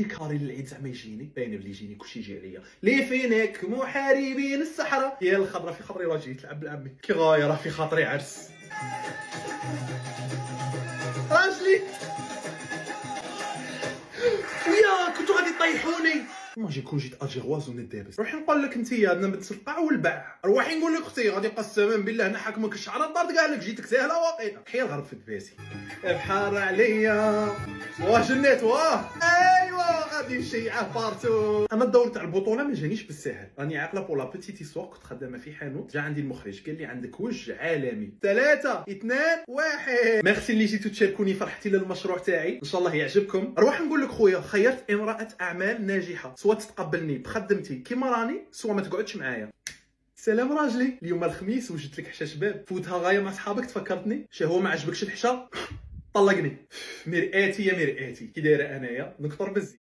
ديكاري للعيد زعما يجيني، باينه بلي يجيني كلشي يجي عليا. لي فينك محاربين الصحراء، يا الخضره في خاطري راجي تلعب بالعمي كي غايه، راه في خاطري عرس راجلي. ويا كنتو غادي طيحوني. ماجي كون جيت اجيغواز وندابس. روحي نقول لك انت عندنا بنت القاع والباع. روحي نقول لك اختي غادي قسما بالله انا حاكمك الشعر الدار كاع لك جيتك ساهله واقيله. حيا الغرب في دباسي بحار عليا واه جنات واه ايوا غادي نشيعه بارتو. انا الدور تاع البطوله ما جانيش بالساهل، راني عاقله بولا بيتيت ايسوار. كنت خدامه في حانوت، جا عندي المخرج قال لي عندك وجه عالمي. 3 2 1. ميرسي اللي جيتو تشاركوني فرحتي للمشروع تاعي، ان شاء الله يعجبكم. نروح نقول لك خويا خيرت امراه اعمال ناجحه، سواء تتقبلني بخدمتي كيما راني سواء ما تقعدش معايا. سلام راجلي، اليوم الخميس وجدت لك حشا شباب، فوتها غايه مع صحابك تفكرتني. هو ما عجبكش الحشا طلقني. مرآتي يا مرآتي كي دايره انايا نكثر بزاف.